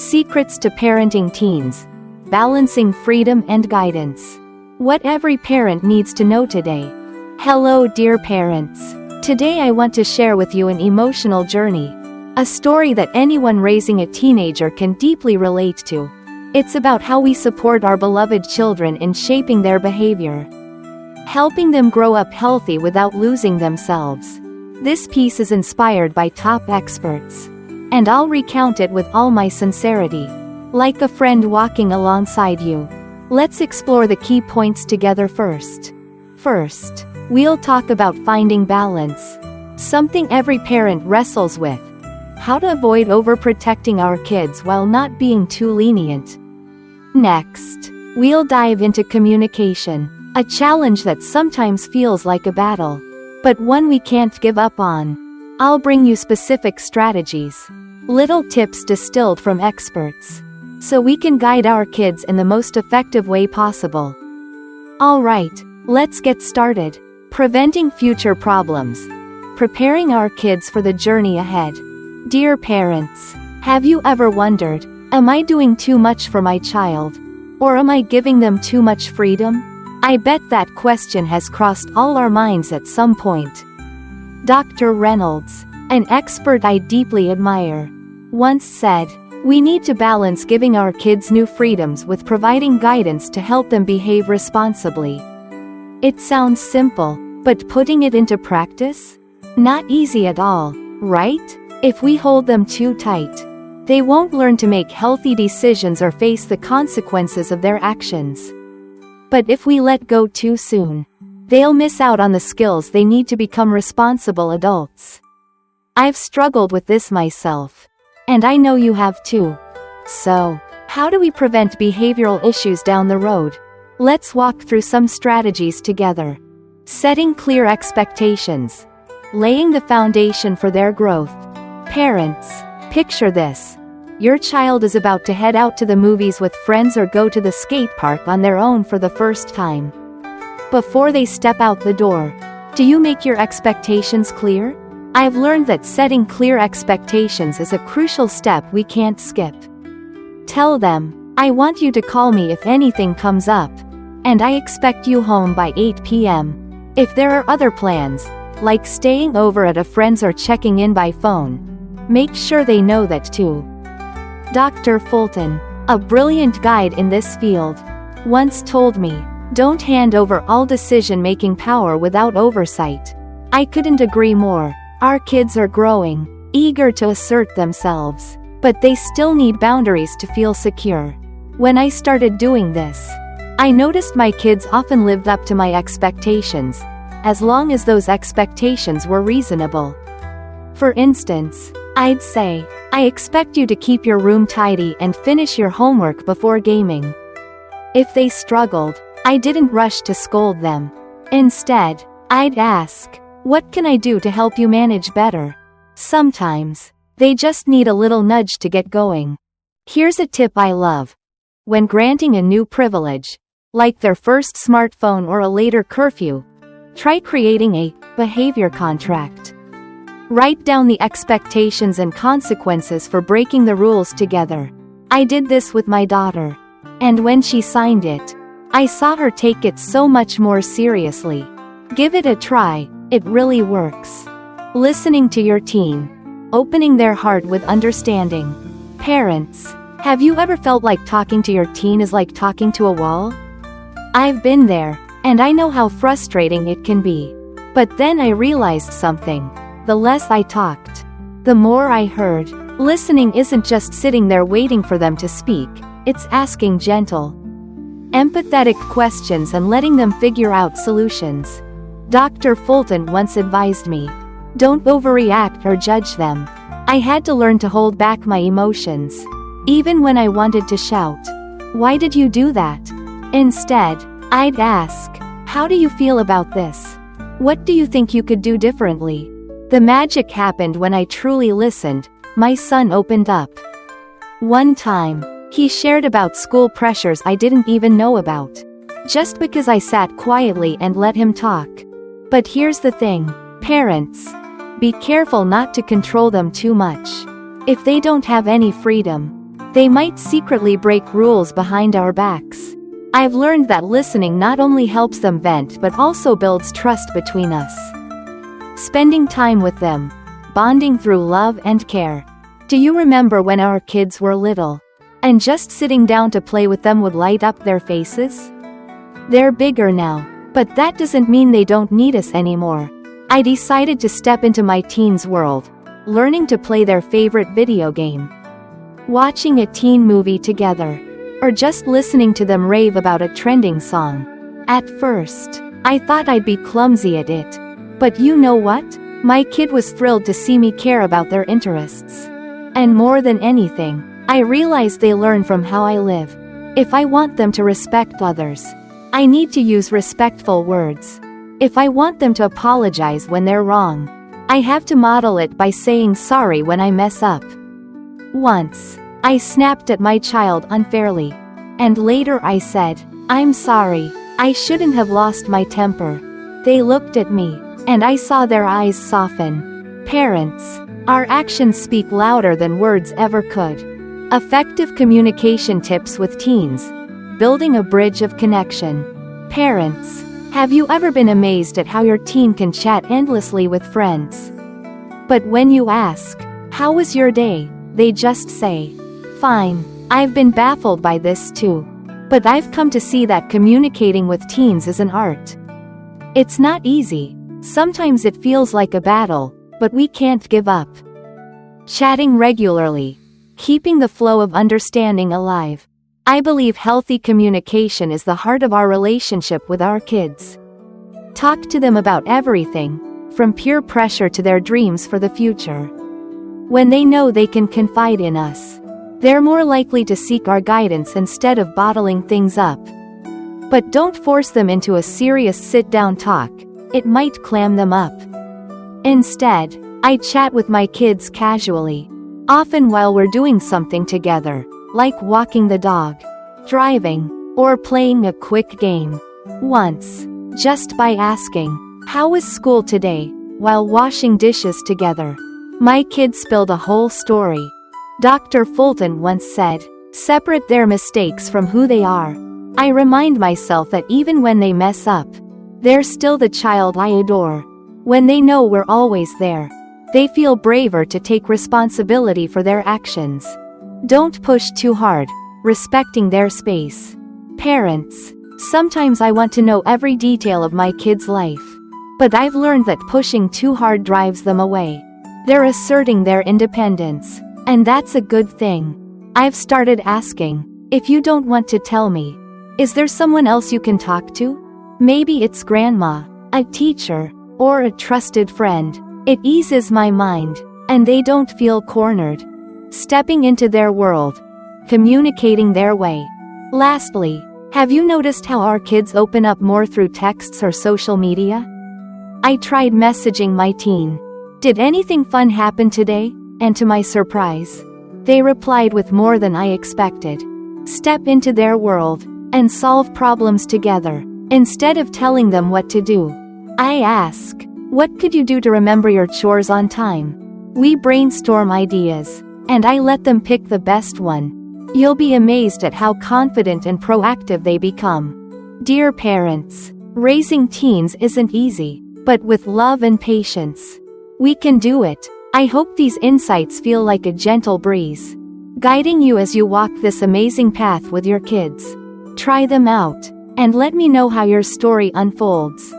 Secrets to Parenting Teens. Balancing Freedom and Guidance. What every parent needs to know today. Hello, dear parents. Today I want to share with you an emotional journey. A story that anyone raising a teenager can deeply relate to. It's about how we support our beloved children in shaping their behavior, helping them grow up healthy without losing themselves. This piece is inspired by top experts, and I'll recount it with all my sincerity, like a friend walking alongside you. Let's explore the key points together first. First, we'll talk about finding balance, something every parent wrestles with. How to avoid overprotecting our kids while not being too lenient. Next, we'll dive into communication, a challenge that sometimes feels like a battle, but one we can't give up on. I'll bring you specific strategies, little tips distilled from experts, so we can guide our kids in the most effective way possible. Alright, let's get started. Preventing future problems. Preparing our kids for the journey ahead. Dear parents, have you ever wondered, am I doing too much for my child? Or am I giving them too much freedom? I bet that question has crossed all our minds at some point. Dr. Reynolds, an expert I deeply admire, once said, "We need to balance giving our kids new freedoms with providing guidance to help them behave responsibly." It sounds simple, but putting it into practice? Not easy at all, right? If we hold them too tight, they won't learn to make healthy decisions or face the consequences of their actions. But if we let go too soon, they'll miss out on the skills they need to become responsible adults. I've struggled with this myself, and I know you have too. So, how do we prevent behavioral issues down the road? Let's walk through some strategies together. Setting clear expectations. Laying the foundation for their growth. Parents, picture this. Your child is about to head out to the movies with friends or go to the skate park on their own for the first time. Before they step out the door, do you make your expectations clear? I've learned that setting clear expectations is a crucial step we can't skip. Tell them, "I want you to call me if anything comes up, and I expect you home by 8 p.m. If there are other plans, like staying over at a friend's or checking in by phone, make sure they know that too." Dr. Fulton, a brilliant guide in this field, once told me, "Don't hand over all decision-making power without oversight." I couldn't agree more. Our kids are growing, eager to assert themselves, but they still need boundaries to feel secure. When I started doing this, I noticed my kids often lived up to my expectations, as long as those expectations were reasonable. For instance, I'd say, "I expect you to keep your room tidy and finish your homework before gaming." If they struggled, I didn't rush to scold them. Instead, I'd ask, "What can I do to help you manage better?" Sometimes, they just need a little nudge to get going. Here's a tip I love. When granting a new privilege, like their first smartphone or a later curfew, try creating a behavior contract. Write down the expectations and consequences for breaking the rules together. I did this with my daughter, and when she signed it, I saw her take it so much more seriously. Give it a try, it really works. Listening to your teen. Opening their heart with understanding. Parents, have you ever felt like talking to your teen is like talking to a wall? I've been there, and I know how frustrating it can be. But then I realized something. The less I talked, the more I heard. Listening isn't just sitting there waiting for them to speak, it's asking gentle, empathetic questions and letting them figure out solutions. Dr. Fulton once advised me, "Don't overreact or judge them." I had to learn to hold back my emotions, even when I wanted to shout, "Why did you do that?" Instead, I'd ask, "How do you feel about this? What do you think you could do differently?" The magic happened when I truly listened. My son opened up. One time, he shared about school pressures I didn't even know about, just because I sat quietly and let him talk. But here's the thing, parents, be careful not to control them too much. If they don't have any freedom, They might secretly break rules behind our backs. I've learned that listening not only helps them vent but also builds trust between us. Spending time with them, bonding through love and care. Do you remember when our kids were little, and just sitting down to play with them would light up their faces? They're bigger now, but that doesn't mean they don't need us anymore. I decided to step into my teens' world, learning to play their favorite video game, watching a teen movie together, or just listening to them rave about a trending song. At first, I thought I'd be clumsy at it. But you know what? My kid was thrilled to see me care about their interests. And more than anything, I realized they learn from how I live. If I want them to respect others, I need to use respectful words. If I want them to apologize when they're wrong, I have to model it by saying sorry when I mess up. Once, I snapped at my child unfairly. And later I said, "I'm sorry, I shouldn't have lost my temper." They looked at me, and I saw their eyes soften. Parents, our actions speak louder than words ever could. Effective communication tips with teens. Building a bridge of connection. Parents, have you ever been amazed at how your teen can chat endlessly with friends? But when you ask, "How was your day?" they just say, "Fine." I've been baffled by this too. But I've come to see that communicating with teens is an art. It's not easy. Sometimes it feels like a battle, but we can't give up. Chatting regularly. Keeping the flow of understanding alive. I believe healthy communication is the heart of our relationship with our kids. Talk to them about everything, from peer pressure to their dreams for the future. When they know they can confide in us, they're more likely to seek our guidance instead of bottling things up. But don't force them into a serious sit-down talk. It might clam them up. Instead, I chat with my kids casually, often while we're doing something together, like walking the dog, driving, or playing a quick game. Once, just by asking, "How was school today?" while washing dishes together, my kids spilled a whole story. Dr. Fulton once said, "Separate their mistakes from who they are." I remind myself that even when they mess up, they're still the child I adore. When they know we're always there, they feel braver to take responsibility for their actions. Don't push too hard, respecting their space. Parents, sometimes I want to know every detail of my kids' life. But I've learned that pushing too hard drives them away. They're asserting their independence. And that's a good thing. I've started asking, "If you don't want to tell me, is there someone else you can talk to? Maybe it's grandma, a teacher, or a trusted friend." It eases my mind, and they don't feel cornered. Stepping into their world. Communicating their way. Lastly, have you noticed how our kids open up more through texts or social media? I tried messaging my teen. "Did anything fun happen today?" And to my surprise, they replied with more than I expected. Step into their world, and solve problems together, instead of telling them what to do. I ask, "What could you do to remember your chores on time?" We brainstorm ideas, and I let them pick the best one. You'll be amazed at how confident and proactive they become. Dear parents, raising teens isn't easy, but with love and patience, we can do it. I hope these insights feel like a gentle breeze, guiding you as you walk this amazing path with your kids. Try them out, and let me know how your story unfolds.